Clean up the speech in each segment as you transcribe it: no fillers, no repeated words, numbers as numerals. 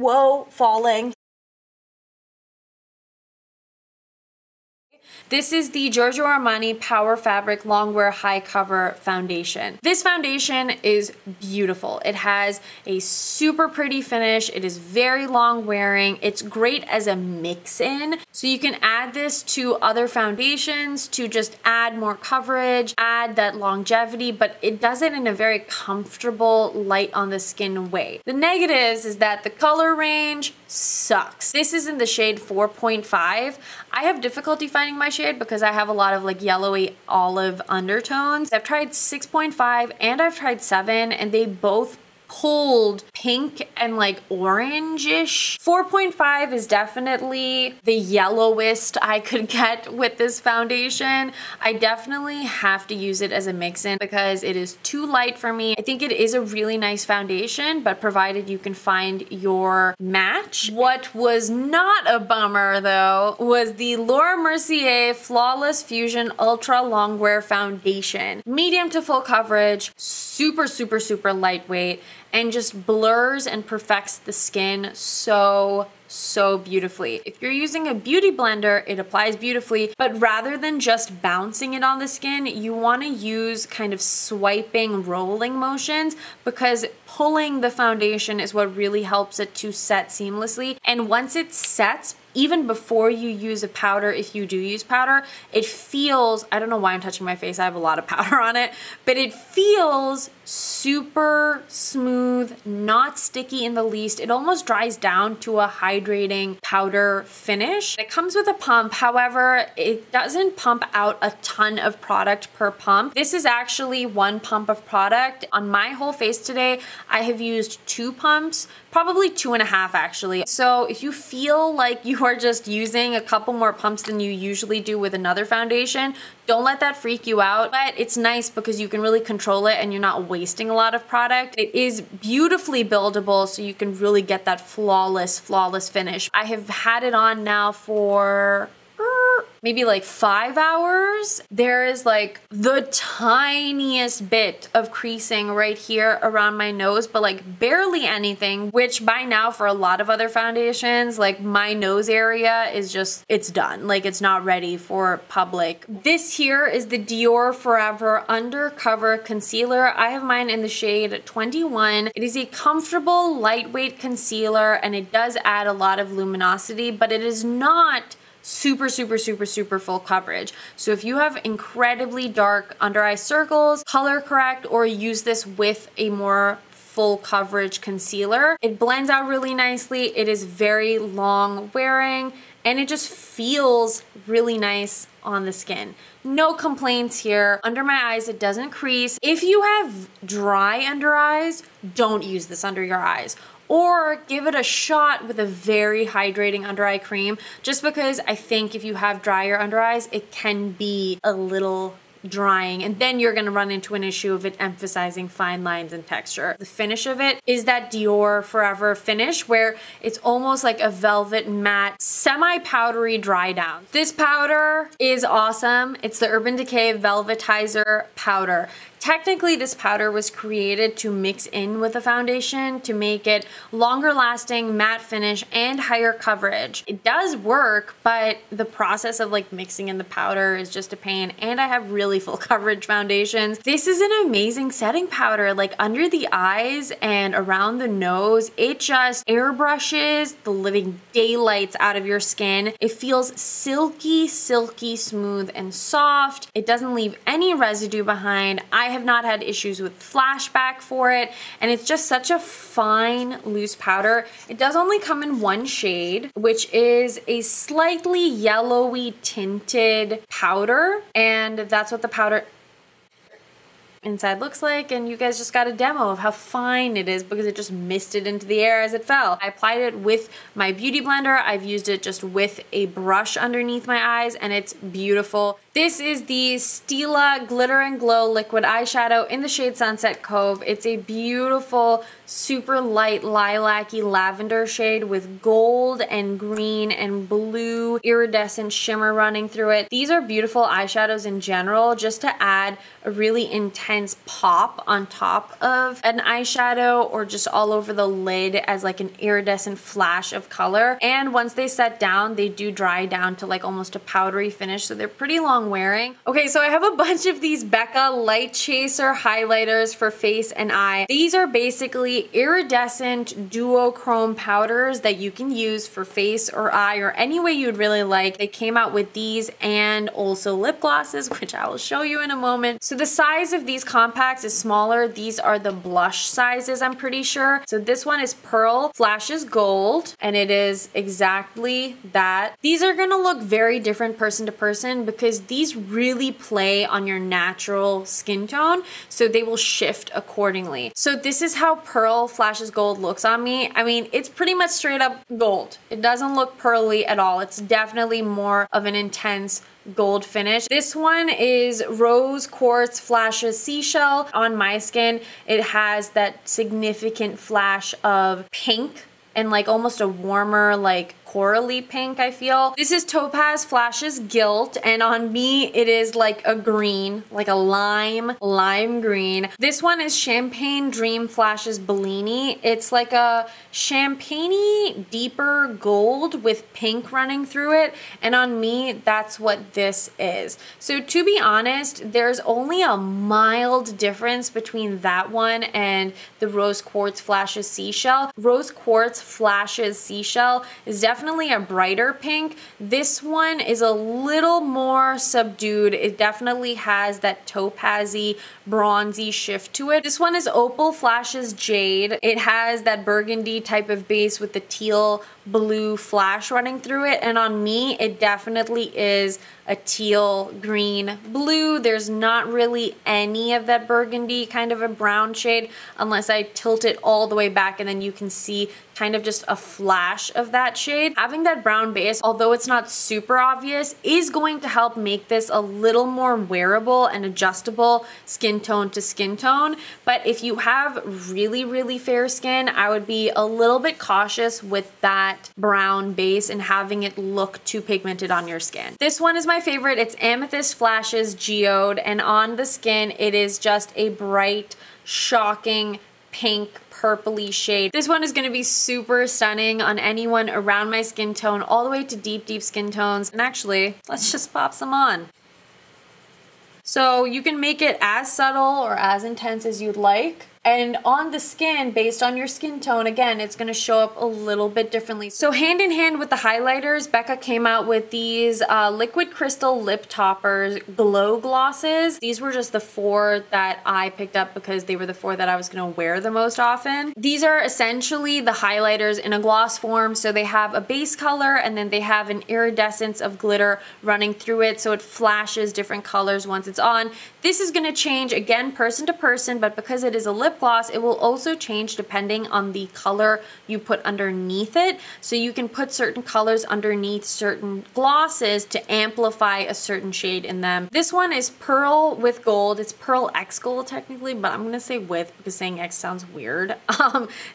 Whoa, falling. This is the Giorgio Armani Power Fabric Longwear High Cover Foundation. This foundation is beautiful. It has a super pretty finish. It is very long wearing. It's great as a mix-in. So you can add this to other foundations to just add more coverage, add that longevity, but it does it in a very comfortable, light on the skin way. The negatives is that the color range sucks. This is in the shade 4.5. I have difficulty finding my shade because I have a lot of like yellowy olive undertones. I've tried 6.5 and I've tried 7 and they both pulled pink and like orange-ish. 4.5 is definitely the yellowest I could get with this foundation. I definitely have to use it as a mix-in because it is too light for me. I think it is a really nice foundation, but provided you can find your match. What was not a bummer though was the Laura Mercier Flawless Fusion Ultra Longwear Foundation. Medium to full coverage, super, super, super lightweight, and just blurs and perfects the skin so beautifully. If you're using a beauty blender, it applies beautifully, but rather than just bouncing it on the skin, you want to use kind of swiping, rolling motions because pulling the foundation is what really helps it to set seamlessly. And once it sets, even before you use a powder, if you do use powder, it feels, I don't know why I'm touching my face, I have a lot of powder on it, but it feels super smooth, not sticky in the least. It almost dries down to a hydrating powder finish. It comes with a pump, however, it doesn't pump out a ton of product per pump. This is actually one pump of product. On my whole face today, I have used 2 pumps, probably 2.5 actually. So if you feel like you are just using a couple more pumps than you usually do with another foundation, don't let that freak you out. But it's nice because you can really control it and you're not wasting a lot of product. It is beautifully buildable, so you can really get that flawless finish. I have had it on now for maybe like 5 hours. There is like the tiniest bit of creasing right here around my nose, but like barely anything, which by now for a lot of other foundations, like my nose area is just, it's done. Like it's not ready for public. This here is the Dior Forever Undercover Concealer. I have mine in the shade 21. It is a comfortable, lightweight concealer and it does add a lot of luminosity, but it is not super full coverage. So if you have incredibly dark under eye circles, color correct, or use this with a more full coverage concealer, it blends out really nicely. It is very long wearing and it just feels really nice on the skin. No complaints here. Under my eyes, it doesn't crease. If you have dry under eyes, don't use this under your eyes. Or give it a shot with a very hydrating under eye cream, just because I think if you have drier under eyes, it can be a little drying, and then you're gonna run into an issue of it emphasizing fine lines and texture. The finish of it is that Dior Forever finish where it's almost like a velvet matte, semi-powdery dry down. This powder is awesome. It's the Urban Decay Velvetizer powder. Technically, this powder was created to mix in with the foundation to make it longer lasting, matte finish, and higher coverage. It does work, but the process of like mixing in the powder is just a pain, and I have really full coverage foundations. This is an amazing setting powder, like under the eyes and around the nose. It just airbrushes the living daylights out of your skin. It feels silky smooth and soft. It doesn't leave any residue behind. I have not had issues with flashback for it, and it's just such a fine loose powder. It does only come in one shade, which is a slightly yellowy tinted powder, and that's what the powder inside looks like, and you guys just got a demo of how fine it is because it just misted into the air as it fell. I applied it with my beauty blender. I've used it just with a brush underneath my eyes, and it's beautiful. This is the Stila Glitter and Glow Liquid Eyeshadow in the shade Sunset Cove. It's a beautiful, super light lilac-y lavender shade with gold and green and blue iridescent shimmer running through it. These are beautiful eyeshadows in general, just to add a really intense pop on top of an eyeshadow or just all over the lid as like an iridescent flash of color. And once they set down, they do dry down to like almost a powdery finish, so they're pretty long wearing. Okay, so I have a bunch of these Becca Light Chaser highlighters for face and eye. These are basically iridescent duochrome powders that you can use for face or eye or any way you'd really like. They came out with these and also lip glosses, which I will show you in a moment. So the size of these compacts is smaller. These are the blush sizes, I'm pretty sure. So this one is Pearl Flashes Gold, and it is exactly that. These are gonna look very different person to person because these really play on your natural skin tone, so they will shift accordingly. So this is how Pearl Flashes Gold looks on me. I mean, it's pretty much straight up gold. It doesn't look pearly at all. It's definitely more of an intense gold finish. This one is Rose Quartz Flashes Seashell. On my skin, it has that significant flash of pink and like almost a warmer, like corally pink, I feel. This is Topaz Flashes Gilt, and on me it is like a green, like a lime green. This one is Champagne Dream Flashes Bellini. It's like a champagne-y, deeper gold with pink running through it, and on me that's what this is. So to be honest, there's only a mild difference between that one and the Rose Quartz Flashes Seashell. Rose Quartz Flashes Seashell is definitely a brighter pink. This one is a little more subdued. It definitely has that topaz-y, bronzy shift to it. This one is Opal Flashes Jade. It has that burgundy type of base with the teal blue flash running through it, and on me it definitely is a teal green blue. There's not really any of that burgundy kind of a brown shade unless I tilt it all the way back, and then you can see kind of just a flash of that shade. Having that brown base, although it's not super obvious, is going to help make this a little more wearable and adjustable skin tone to skin tone. But if you have really fair skin, I would be a little bit cautious with that brown base and having it look too pigmented on your skin. This one is my favorite. It's Amethyst Flashes Geode, and on the skin it is just a bright, shocking pink purpley shade. This one is going to be super stunning on anyone around my skin tone, all the way to deep skin tones. And actually, let's just pop some on. So you can make it as subtle or as intense as you'd like. And on the skin, based on your skin tone, again, it's gonna show up a little bit differently. So hand in hand with the highlighters, Becca came out with these liquid crystal lip toppers, glow glosses. These were just the 4 that I picked up because they were the 4 that I was gonna wear the most often. These are essentially the highlighters in a gloss form. So they have a base color and then they have an iridescence of glitter running through it, so it flashes different colors once it's on. This is gonna change, again, person to person, but because it is a lip gloss, it will also change depending on the color you put underneath it. So you can put certain colors underneath certain glosses to amplify a certain shade in them. This one is Pearl with Gold. It's Pearl X Gold technically, but I'm gonna say with because saying X sounds weird.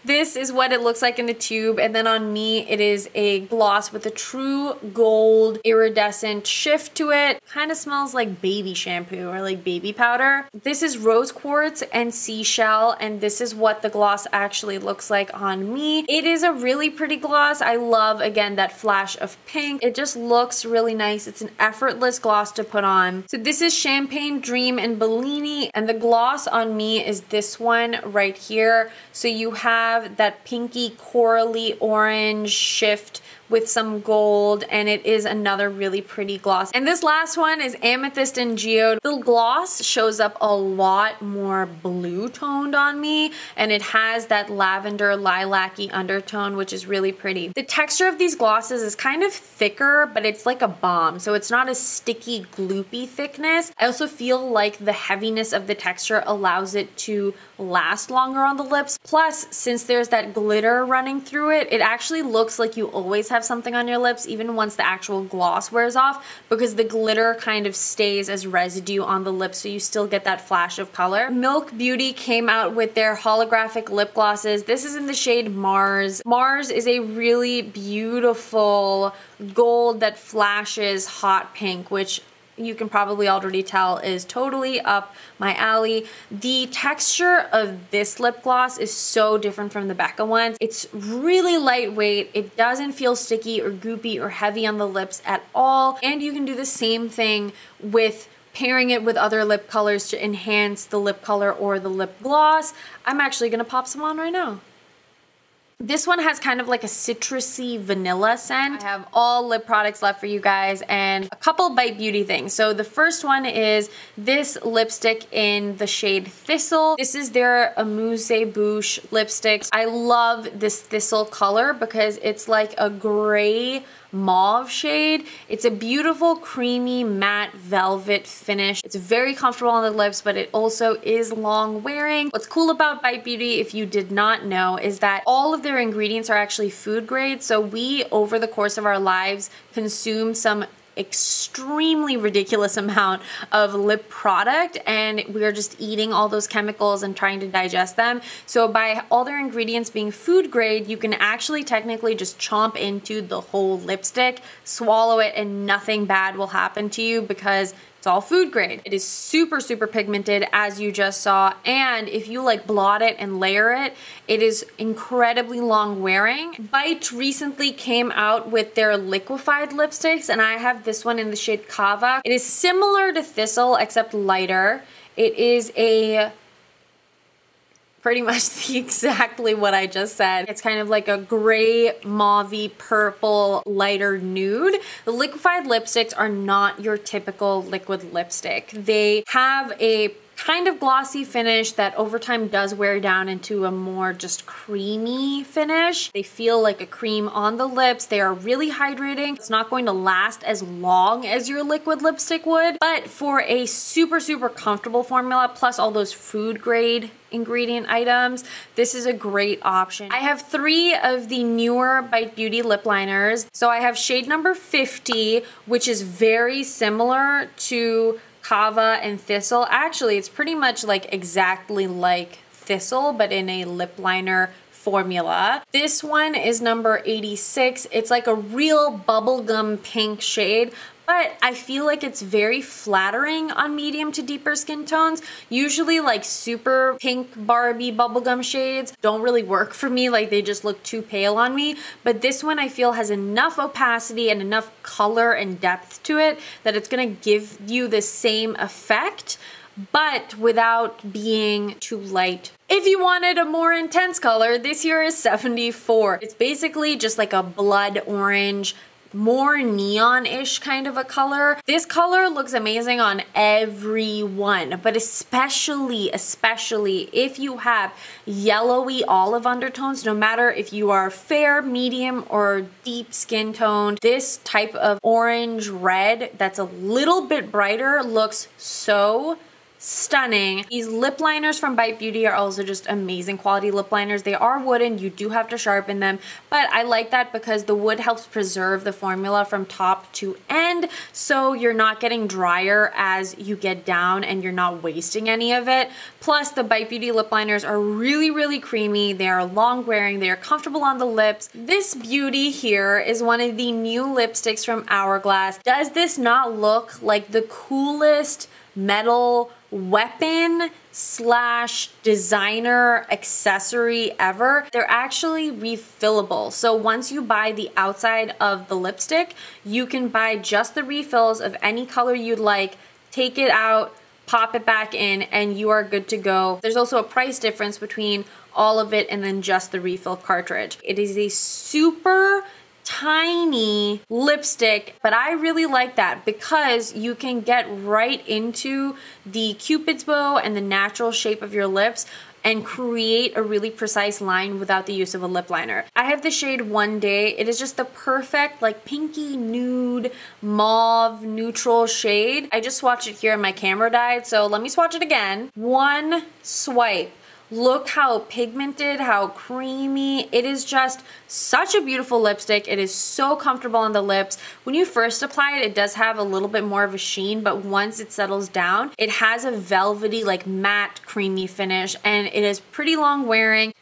This is what it looks like in the tube, and then on me it is a gloss with a true gold iridescent shift to it. Kind of smells like baby shampoo or like baby powder. This is Rose Quartz and Seashell, and this is what the gloss actually looks like on me. It is a really pretty gloss. I love, again, that flash of pink. It just looks really nice. It's an effortless gloss to put on. So this is Champagne Dream and Bellini, and the gloss on me is this one right here. So you have that pinky corally orange shift with some gold, and it is another really pretty gloss. And this last one is Amethyst and Geode. The gloss shows up a lot more blue toned on me, and it has that lavender lilac-y undertone, which is really pretty. The texture of these glosses is kind of thicker, but it's like a balm, so it's not a sticky, gloopy thickness. I also feel like the heaviness of the texture allows it to last longer on the lips. Plus, since there's that glitter running through it, it actually looks like you always have have something on your lips even once the actual gloss wears off, because the glitter kind of stays as residue on the lips, so you still get that flash of color. Milk Beauty came out with their holographic lip glosses. This is in the shade Mars. Mars is a really beautiful gold that flashes hot pink, which you can probably already tell is totally up my alley. The texture of this lip gloss is so different from the Becca ones. It's really lightweight. It doesn't feel sticky or goopy or heavy on the lips at all. And you can do the same thing with pairing it with other lip colors to enhance the lip color or the lip gloss. I'm actually gonna pop some on right now. This one has kind of like a citrusy vanilla scent. I have all lip products left for you guys and a couple Bite Beauty things. So the first one is this lipstick in the shade Thistle. This is their Amuse Bouche lipsticks. I love this Thistle color because it's like a gray mauve shade. It's a beautiful creamy matte velvet finish. It's very comfortable on the lips, but it also is long wearing. What's cool about Bite Beauty, if you did not know, is that all of their ingredients are actually food grade. So we, over the course of our lives, consume some extremely ridiculous amount of lip product, and we're just eating all those chemicals and trying to digest them. So by all their ingredients being food grade, you can actually technically just chomp into the whole lipstick, swallow it, and nothing bad will happen to you because it's all food grade. It is super, super pigmented, as you just saw, and if you like blot it and layer it, it is incredibly long wearing. Bite recently came out with their liquefied lipsticks, and I have this one in the shade Cava. It is similar to Thistle, except lighter. It is pretty much exactly what I just said. It's kind of like a gray, mauvey, purple, lighter nude. The liquefied lipsticks are not your typical liquid lipstick. They have a kind of glossy finish that over time does wear down into a more just creamy finish. They feel like a cream on the lips. They are really hydrating. It's not going to last as long as your liquid lipstick would, but for a super, super comfortable formula, plus all those food grade ingredient items, this is a great option. I have 3 of the newer Bite Beauty lip liners. So I have shade number 50, which is very similar to Cava and Thistle. Actually, it's pretty much like exactly like Thistle, but in a lip liner formula. This one is number 86. It's like a real bubblegum pink shade, but I feel like it's very flattering on medium to deeper skin tones. Usually like super pink Barbie bubblegum shades don't really work for me, like they just look too pale on me. But this one I feel has enough opacity and enough color and depth to it that it's gonna give you the same effect, but without being too light. If you wanted a more intense color, this here is 74. It's basically just like a blood orange, more neon-ish kind of a color. This color looks amazing on everyone, but especially if you have yellowy olive undertones, no matter if you are fair, medium, or deep skin toned, this type of orange red that's a little bit brighter looks so stunning. These lip liners from Bite Beauty are also just amazing quality lip liners. They are wooden, you do have to sharpen them, but I like that because the wood helps preserve the formula from top to end, so you're not getting drier as you get down and you're not wasting any of it. Plus, the Bite Beauty lip liners are really, really creamy. They are long wearing, they are comfortable on the lips. This beauty here is one of the new lipsticks from Hourglass. Does this not look like the coolest metal weapon slash designer accessory ever? They're actually refillable. So once you buy the outside of the lipstick, you can buy just the refills of any color you'd like, take it out, pop it back in, and you are good to go. There's also a price difference between all of it and then just the refill cartridge. It is a super tiny lipstick, but I really like that because you can get right into the Cupid's bow and the natural shape of your lips and create a really precise line without the use of a lip liner. I have the shade One Day. It is just the perfect like pinky nude mauve neutral shade. I just swatched it here and my camera died, so let me swatch it again. One swipe. Look how pigmented, how creamy. It is just such a beautiful lipstick. It is so comfortable on the lips. When you first apply it, it does have a little bit more of a sheen, but once it settles down, it has a velvety, like matte, creamy finish, and it is pretty long wearing.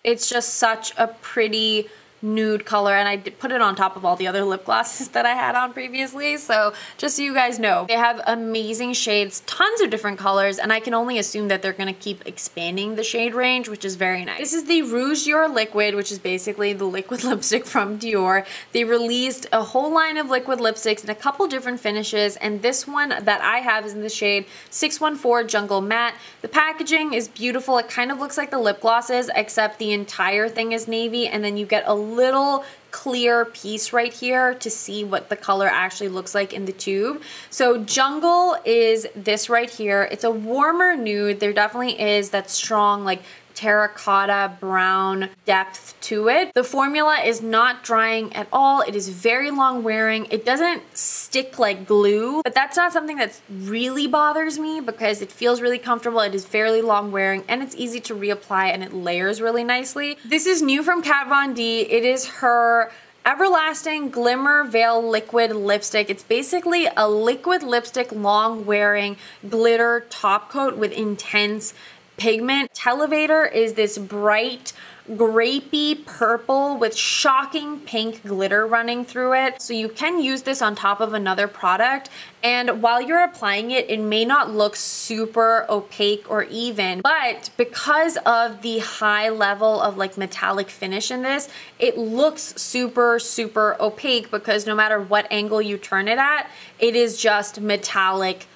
It's just such a pretty nude color, and I put it on top of all the other lip glosses that I had on previously, so just so you guys know. They have amazing shades, tons of different colors, and I can only assume that they're gonna keep expanding the shade range, which is very nice. This is the Rouge Dior Liquid, which is basically the liquid lipstick from Dior. They released a whole line of liquid lipsticks in a couple different finishes, and this one that I have is in the shade 614 Jungle Matte. The packaging is beautiful. It kind of looks like the lip glosses, except the entire thing is navy, and then you get a little clear piece right here to see what the color actually looks like in the tube. So Jungle is this right here. It's a warmer nude. There definitely is that strong like terracotta brown depth to it. The formula is not drying at all. It is very long wearing. It doesn't stick like glue, but that's not something that really bothers me because it feels really comfortable. It is fairly long wearing and it's easy to reapply and it layers really nicely. This is new from Kat Von D. It is her Everlasting Glimmer Veil Liquid Lipstick. It's basically a liquid lipstick long wearing glitter top coat with intense pigment. Televator is this bright grapey purple with shocking pink glitter running through it. So you can use this on top of another product, and while you're applying it, it may not look super opaque or even, but because of the high level of like metallic finish in this, it looks super opaque because no matter what angle you turn it at, it is just metallic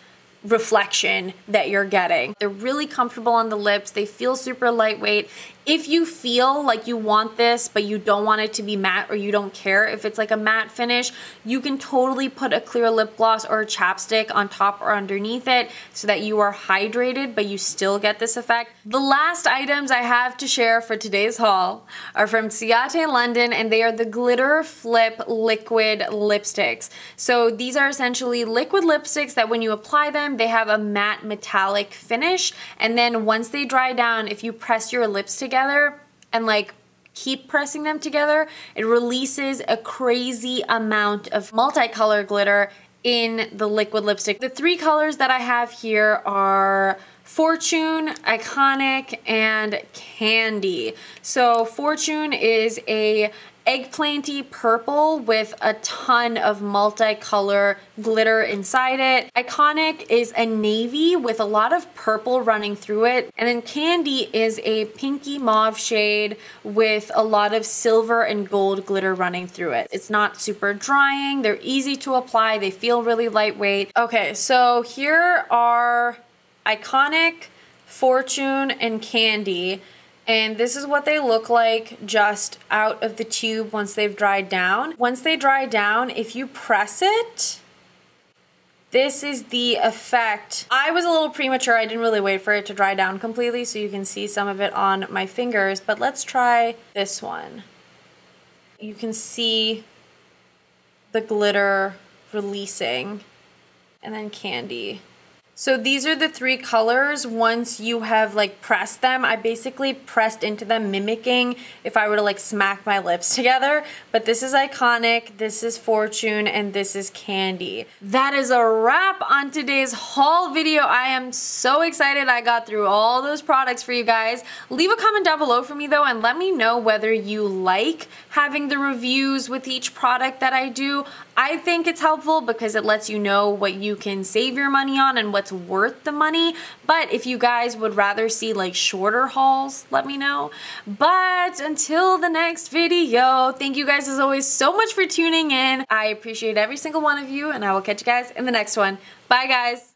reflection that you're getting. They're really comfortable on the lips. They feel super lightweight. If you feel like you want this, but you don't want it to be matte or you don't care if it's like a matte finish, you can totally put a clear lip gloss or a chapstick on top or underneath it so that you are hydrated, but you still get this effect. The last items I have to share for today's haul are from Ciate London, and they are the Glitter Flip Liquid Lipsticks. So these are essentially liquid lipsticks that when you apply them, they have a matte metallic finish, and then once they dry down, if you press your lips together and like keep pressing them together, it releases a crazy amount of multicolor glitter in the liquid lipstick. The three colors that I have here are Fortune, Iconic, and Candy. So Fortune is a eggplanty purple with a ton of multicolor glitter inside it. Iconic is a navy with a lot of purple running through it. And then Candy is a pinky mauve shade with a lot of silver and gold glitter running through it. It's not super drying. They're easy to apply. They feel really lightweight. Okay, so here are Iconic, Fortune, and Candy. And this is what they look like just out of the tube once they've dried down. Once they dry down, if you press it, this is the effect. I was a little premature. I didn't really wait for it to dry down completely, so you can see some of it on my fingers. But let's try this one. You can see the glitter releasing, and then Candy. So these are the three colors once you have like pressed them. I basically pressed into them mimicking if I were to like smack my lips together. But this is Iconic, this is Fortune, and this is Candy. That is a wrap on today's haul video. I am so excited I got through all those products for you guys. Leave a comment down below for me though and let me know whether you like having the reviews with each product that I do. I think it's helpful because it lets you know what you can save your money on and what's worth the money. But if you guys would rather see like shorter hauls, let me know. But until the next video, thank you guys as always so much for tuning in. I appreciate every single one of you, and I will catch you guys in the next one. Bye guys.